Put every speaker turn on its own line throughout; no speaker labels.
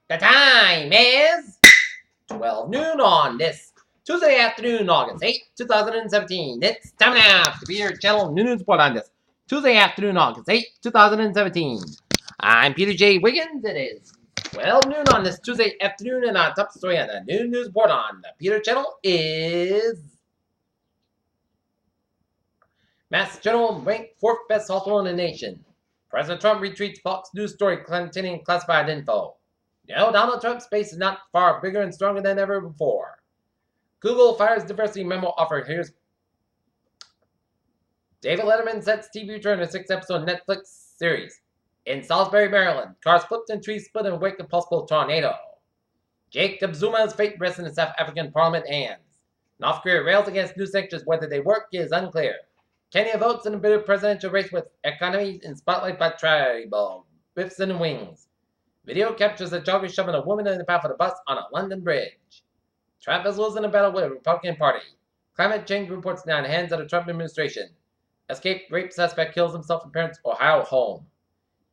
The time is 12 noon on this Tuesday afternoon, August 8th, 2017. It's time now to be your channel news report on this Tuesday afternoon, August 8th, 2017. I'm Peter J. Wiggins. It is 12 noon on this Tuesday afternoon, and our top story on the news report on the Peter channel is Mass General ranked 4th best hospital in the nation. President Trump retweets Fox News story containing classified info. No, Donald Trump's base is not far bigger and stronger than ever before. Google fires diversity memo offer. Here's David Letterman sets TV return to 6-episode Netflix series. In Salisbury, Maryland, cars flipped and trees split in the wake of possible tornado. Jacob Zuma's fate rests in the South African parliament hands. North Korea rails against new sanctions. Whether they work is unclear. Kenya votes in a bitter presidential race with economy in spotlight by tribal biffs and wings. Video captures a jogger shoving a woman in the path of the bus on a London bridge. Trump is losing a battle with the Republican Party. Climate change reports now in the hands of the Trump administration. Escaped rape suspect kills himself in parents' Ohio home.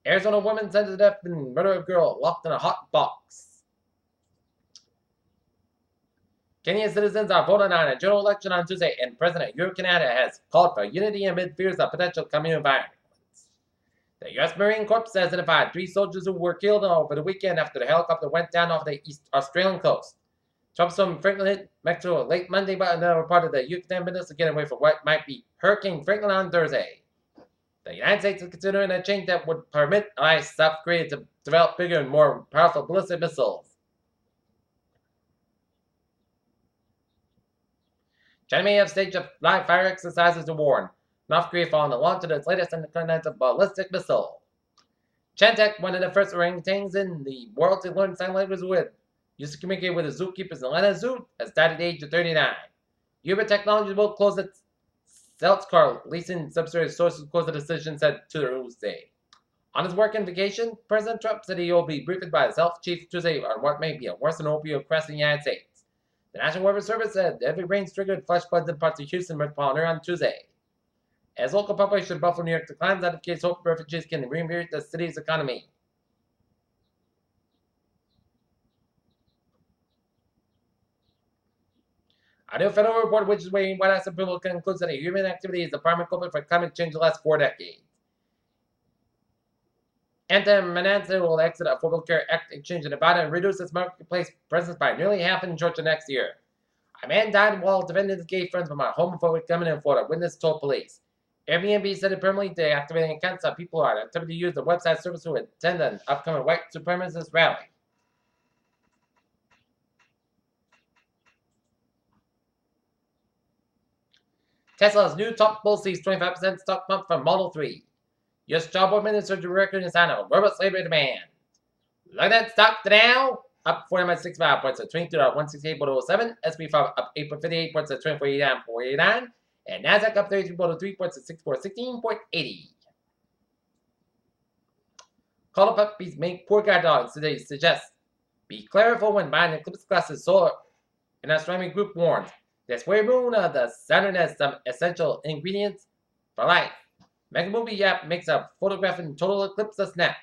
Arizona woman sent to death and murder of girl locked in a hot box. Kenyan citizens are voting on a general election on Tuesday, and President Uhuru Kenyatta has called for unity amid fears of potential communal violence. The U.S. Marine Corps has identified 3 soldiers who were killed over the weekend after the helicopter went down off the East Australian coast. Troops from Franklin hit Mexico late Monday, but another part of the Yucatan Peninsula getting away from what might be Hurricane Franklin on Thursday. The United States is considering a change that would permit South Korea to develop bigger and more powerful ballistic missiles. China may have staged a live fire exercises to warn North Korea following the launch of its latest intercontinental ballistic missile. Chantek, one of the first orangutans in the world to learn sign language with, used to communicate with the zookeepers in Atlanta Zoo, has died at the age of 39. Uber Technologies will close its sales car leasing subsidiary. Sources close the decision, said Tuesday. On his working vacation, President Trump said he will be briefed by his health chief Tuesday on what may be a worsening opioid crisis in the United States. The National Weather Service said heavy rains triggered flash floods in parts of Houston metropolitan area on Tuesday. As local population of Buffalo, New York declines, advocates hope refugees can reinvigorate the city's economy. A new federal report which is weighing White House approval concludes that human activity is the primary culprit for climate change in the last 4 decades. Anti-Mananza will exit Affordable Care Act exchange in Nevada and reduce its marketplace presence by nearly half in Georgia next year. A man died while defending his gay friends from a homophobic gunman in Florida, witness told police. Airbnb said it permanently deactivating accounts of people who are attempting to use the website service to attend an upcoming white supremacist rally. Tesla's new top bull sees 25% stock pump from Model 3. U.S. job movement and surgery record in sign of robot slavery demand. Look at that stock now, up 40.65 points at 22.168.07. SP 5 up 8.58 points at 24.89.49. And NASDAQ up 33.3 points at 6416.80. Call of puppies make poor guide dogs today suggests be careful when buying eclipse glasses. Solar and astronomy group warns the square moon of the Saturn has some essential ingredients for life. Mega Movie app makes a photograph in total eclipse a snap.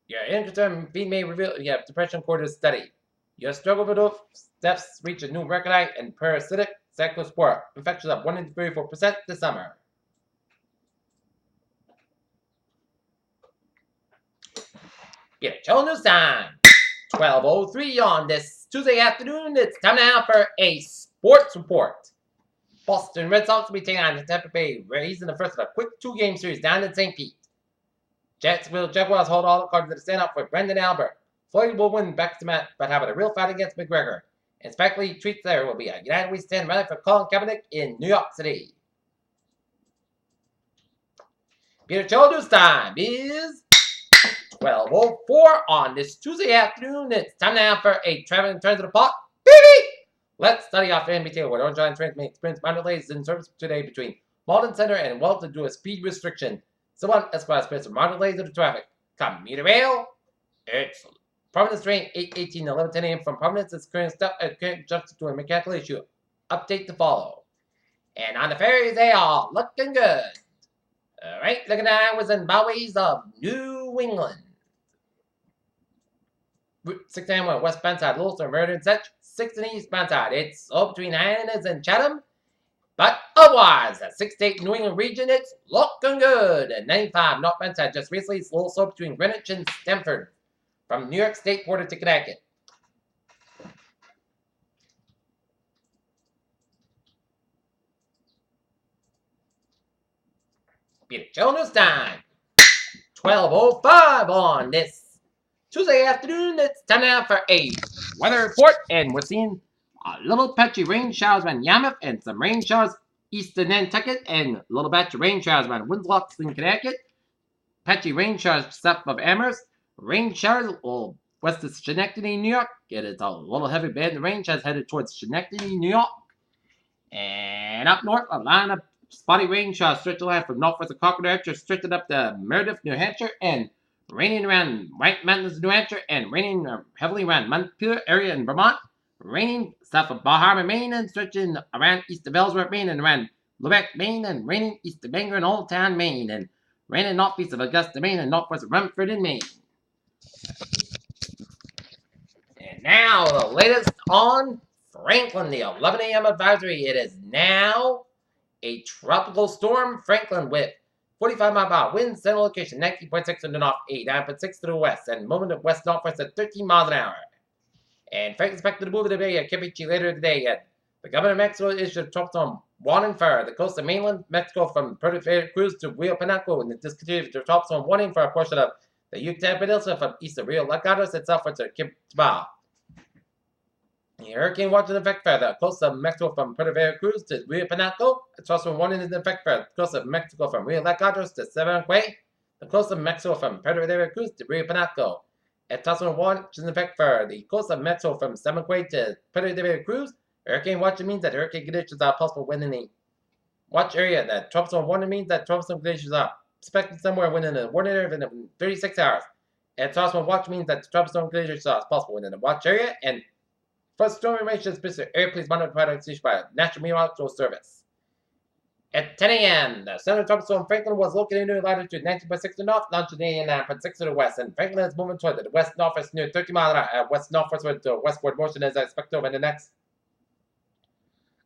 Your interim feed may reveal you have depression quarter study. Your struggle with those steps reach a new record height, and parasitic cyclospora infections up 134% this summer. Get a chill news time. 12:03 on this Tuesday afternoon. It's time now for a sports report. Boston Red Sox will be taking on the Tampa Bay Rays in the first of a quick 2-game series down in St. Pete. Jacksonville Jaguars hold all the cards to the stand-up for Brendan Albert. Floyd will win back to Matt, but have a real fight against McGregor. And Spike Lee tweets there will be a United We Stand rally for Colin Kaepernick in New York City. Peter Cho News time is 12:04 on this Tuesday afternoon. It's time now for a traveling turn to the park. Let's study off the NBA where Orange Line trains may experience minor delays in service today between Malden Center and Welton due to a speed restriction. Someone Esquire experienced minor delays of the traffic. Commuter rail. It's Providence train 8:18 to 11:10 a.m. from Providence is current stop at current junction to a mechanical issue. Update to follow. And on the ferries, they are looking good. Alright, looking at was in Bowie's of New England. 6 a.m. on West Banside, Littlestone, Meriden, Setch, 6 in East Banside. It's all between Hyannis and Chatham. But otherwise, the 6 to 8 New England region, it's looking good. At 95 North Banside, just recently, it's a little slow between Greenwich and Stamford. From New York State border to Connecticut. Peter Jonas time. 12:05 on this Tuesday afternoon. It's time now for a weather report, and we're seeing a little patchy rain showers around Yarmouth and some rain showers east of Nantucket, and a little batch of rain showers around Winslow in Connecticut. Patchy rain showers south of Amherst. Rain showers west of Schenectady, New York. It is a little heavy band. The rain showers headed towards Schenectady, New York. And up north, a line of spotty rain showers stretch the line from northwest of Concord, New Hampshire, stretching up to Meredith, New Hampshire, and raining around White Mountains, New Hampshire, and raining heavily around Montpelier area in Vermont. Raining south of Bar Harbor, Maine, and stretching around east of Ellsworth, Maine, and around Lubec, Maine, and raining east of Bangor and Old Town, Maine, and raining northeast of Augusta, Maine, and northwest of Rumford in Maine. And now the latest on Franklin, the 11 a.m. advisory. It is now a tropical storm, Franklin, with 45-mile-per-hour winds, center location 19.6 to the north, 89.6 to the west, and moving to west-northwest at 13 miles an hour. And Franklin's expected to move to the Bay of Campeche later today. And the governor of Mexico issued a tropical storm warning for the coast of mainland Mexico from Puerto Veracruz to Rio Panaco, and it discontinued the tropical storm warning for a portion of the Yucatan Peninsula from east of Rio Lacados and southward to Quibdó. The hurricane watch in effect for the coast of Mexico from Puerto Veracruz to Rio Panaco. It's also warning is in effect for the coast of Mexico from Rio Lacados to Sevenquay. The coast of Mexico from Puerto Veracruz to Rio Panaco. It's also warning is in effect for the coast of Mexico from Sevenquay to Puerto Veracruz. Hurricane watch means that hurricane conditions are possible within the watch area. The tropical storm warning means that tropical conditions are expected somewhere within the warning area within 36 hours. And tropical watch means that tropical storm conditions are possible within the watch area. And for storm information, specific area, please monitor products issued by National Meteorological Service. At 10 a.m., the center of tropical storm Franklin was located in latitude 19.6 to the north, longitude 89.6 to the west, and Franklin is moving toward the west-northwest near 30 miles an hour. West-northwest to westward motion is expected over the next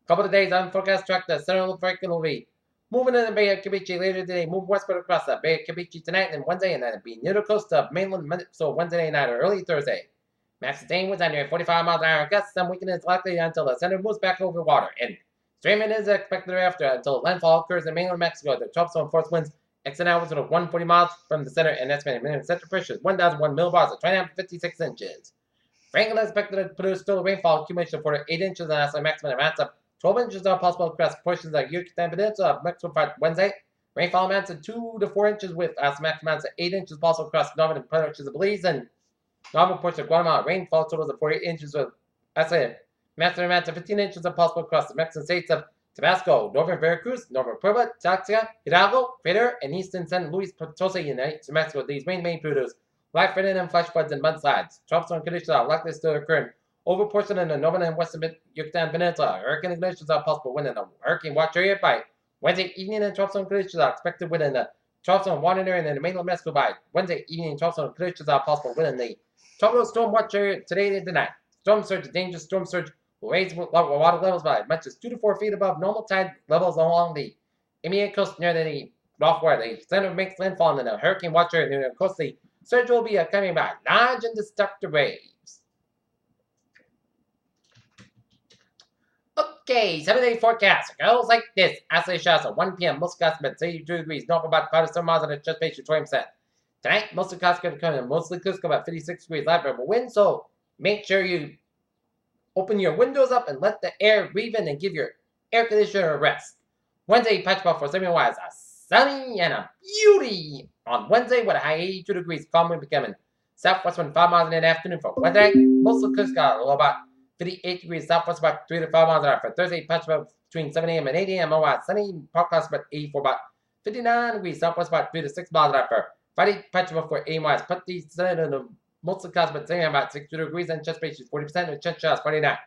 couple of days. On forecast track, the center of Franklin will be moving in the Bay of Campeche later today, move westward across the Bay of Campeche tonight and Wednesday, and then be near the coast of mainland, so Wednesday night or early Thursday. Max today was under 45 miles an hour. Gusts some weakening is likely until the center moves back over water. And streaming is expected thereafter until landfall occurs in mainland Mexico. The tropical storm force winds exit hours of 140 miles from the center, and estimated minimum center pressure is 1,001 millibars, at 29.56 inches. Franklin is expected to produce total rainfall accumulation for 8 inches and has a maximum amounts of 12 inches are possible across portions of Yucatan Peninsula of Mexico by Wednesday. Rainfall amounts of 2 to 4 inches with maximum amounts of 8 inches possible across northern portions of Belize and northern portions of Guatemala. Rainfall totals of 48 inches with maximum amounts of 15 inches are possible across the Mexican states of Tabasco, northern Veracruz, northern Puebla, Tlaxcala, Hidalgo, Querétaro, and eastern San Luis Potosi in Mexico. These main produce light rain and flash floods and mudslides. Tropical storm conditions are likely to still occur in over portion in the northern and western Yucatan Peninsula. Hurricane conditions are possible within the hurricane watch area by Wednesday evening, and tropical storm conditions are expected within the tropical storm warning area in the mainland Mexico by Wednesday evening. Tropical storm conditions are possible within the tropical storm watch area today and tonight. Storm surge, dangerous storm surge will raise water levels by as much as 2 to 4 feet above normal tide levels along the immediate coast near the north where the center makes landfall in the hurricane watch area near the coast. The surge will be coming by large and destructive waves. Okay, 7-day forecast goes like this. Isolated showers at 1 p.m. Most clouds about 32 degrees. North about 5 to 7 miles on the chest base to 20%. Tonight, most of the clouds going to come in mostly clear, about 56 degrees. Light variable wind, so make sure you open your windows up and let the air breathe in and give your air conditioner a rest. Wednesday, patch about for 7 miles. A sunny and a beauty on Wednesday with a high 82 degrees. Calm wind becoming southwest wind 5 miles in the afternoon. For Wednesday, most of the clear skies low about 58 degrees. Southwest about 3 to 5 miles an hour. For Thursday, patch about between 7 a.m. and 8 a.m. Otherwise, sunny. Park clouds about 84 about 59 degrees. Southwest about 3 to 6 miles an hour. For Friday, patch about for 8 miles. Put the sun in the most of the clouds about 7 about 62 degrees and chest space is 40% with chest showers 49.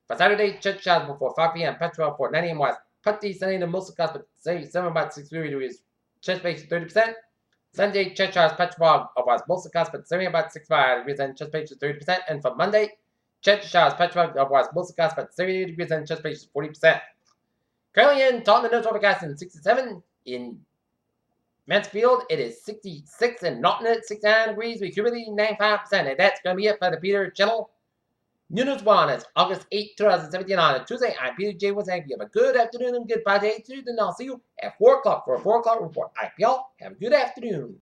For Saturday, chest showers before 5 p.m. Patch about for 9 a.m. west. Put the sun in the most of the clouds about 7 about 63 degrees. Chest space is 30%. Sunday, Cheshire Petrifog otherwise mostly clouds but sunny about 65 degrees and precipitation 30%. And for Monday, Cheshire Petrifog otherwise mostly clouds but 70 degrees and precipitation 40%. Currently in Taunton, News overcast and 67. In Mansfield, it is 66, and Norton at 69 degrees with humidity 95%. And that's going to be it for the Peter Channel. New News 1 is August 8, 2017 on a Tuesday. I'm Peter J. Wozniak. You have a good afternoon and good day, and I'll see you at 4 o'clock for a 4 o'clock report. All right, y'all, have a good afternoon.